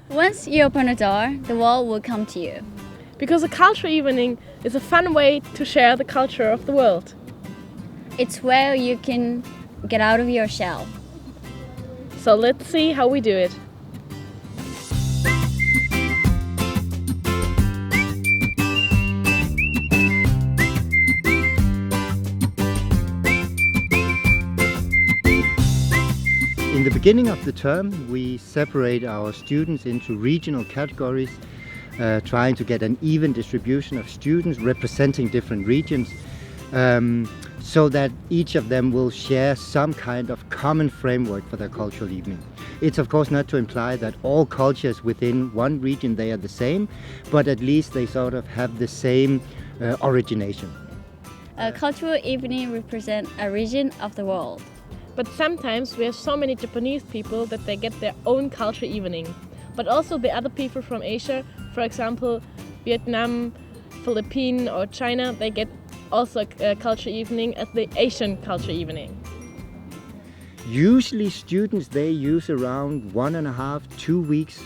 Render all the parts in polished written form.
Once you open a door, the world will come to you. Because a cultural evening is a fun way to share the culture of the world. It's where you can get out of your shell. So let's see how we do it. In the beginning of the term, we separate our students into regional categories, trying to get an even distribution of students representing different regions, so that each of them will share some kind of common framework for their cultural evening. It's of course not to imply that all cultures within one region they are the same, but at least they sort of have the same origination. A cultural evening represents a region of the world. But sometimes we have so many Japanese people that they get their own culture evening. But also the other people from Asia, for example, Vietnam, Philippines or China, they get also a culture evening as the Asian culture evening. Usually students, they use around 1.5 to 2 weeks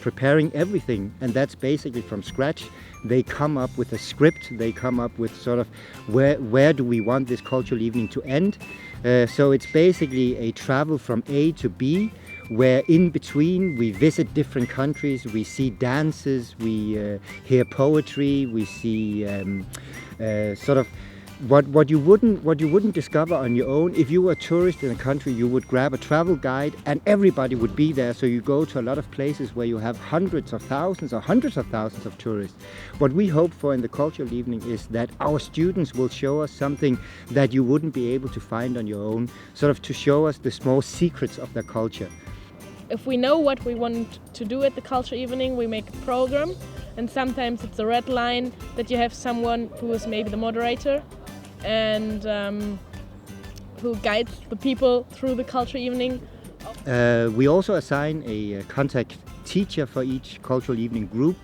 preparing everything, and that's basically from scratch. They come up with a script, they come up with sort of where do we want this cultural evening to end. So it's basically a travel from A to B, where in between we visit different countries, we see dances, we hear poetry, we see sort of what you wouldn't discover on your own. If you were a tourist in a country, you would grab a travel guide and everybody would be there. So you go to a lot of places where you have hundreds of thousands or hundreds of thousands of tourists. What we hope for in the cultural evening is that our students will show us something that you wouldn't be able to find on your own, sort of to show us the small secrets of their culture. If we know what we want to do at the culture evening, we make a program, and sometimes it's a red line that you have someone who is maybe the moderator and who guides the people through the culture evening. We also assign a contact teacher for each cultural evening group.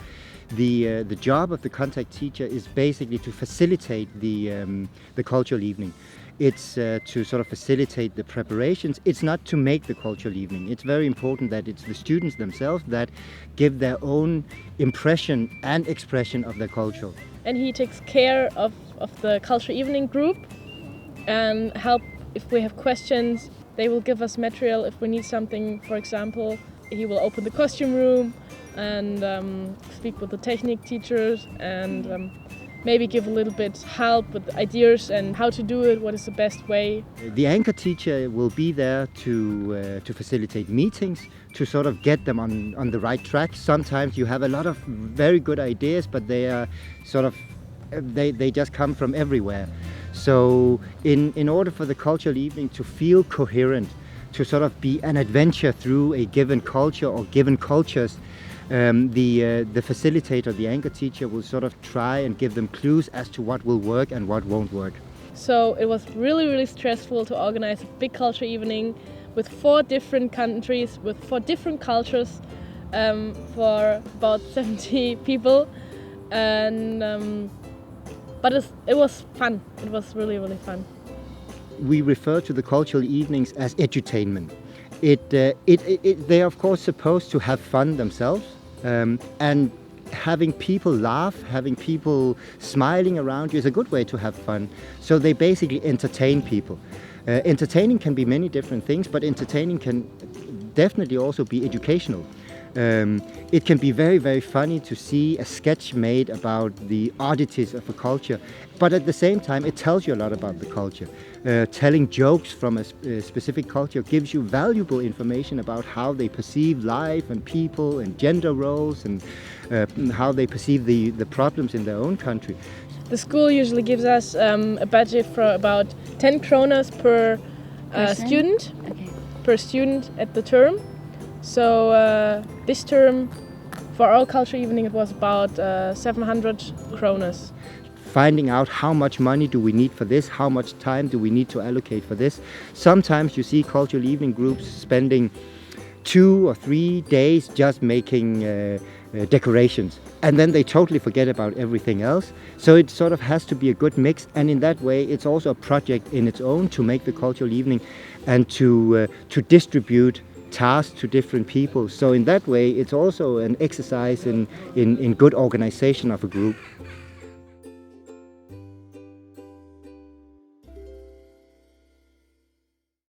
The job of the contact teacher is basically to facilitate the cultural evening. It's to sort of facilitate the preparations. It's not to make the cultural evening. It's very important that it's the students themselves that give their own impression and expression of their culture. And he takes care of the culture evening group and help if we have questions. They will give us material if we need something. For example, he will open the costume room and speak with the technique teachers and maybe give a little bit help with ideas and how to do it, what is the best way. The anchor teacher will be there to facilitate meetings, to sort of get them on the right track. Sometimes you have a lot of very good ideas, but they are sort of they just come from everywhere. So in order for the cultural evening to feel coherent, to sort of be an adventure through a given culture or given cultures, the facilitator, the anchor teacher, will sort of try and give them clues as to what will work and what won't work. So it was really stressful to organize a big culture evening with 4 different countries, with 4 different cultures, for about 70 people, and but it was fun. It was really fun. We refer to the cultural evenings as edutainment. They are of course supposed to have fun themselves, and having people laugh, having people smiling around you is a good way to have fun. So they basically entertain people. Entertaining can be many different things, but entertaining can definitely also be educational. It can be very funny to see a sketch made about the oddities of a culture, but at the same time it tells you a lot about the culture. Telling jokes from a specific culture gives you valuable information about how they perceive life and people and gender roles and how they perceive the problems in their own country. The school usually gives us a budget for about 10 kronas per student, Okay. per student at the term. So this term for our culture evening it was about 700 kronas. Finding out how much money do we need for this, how much time do we need to allocate for this. Sometimes you see cultural evening groups spending 2 or 3 days just making decorations, and then they totally forget about everything else. So it sort of has to be a good mix, and in that way it's also a project in its own to make the cultural evening and to distribute tasks to different people. So in that way, it's also an exercise in good organization of a group.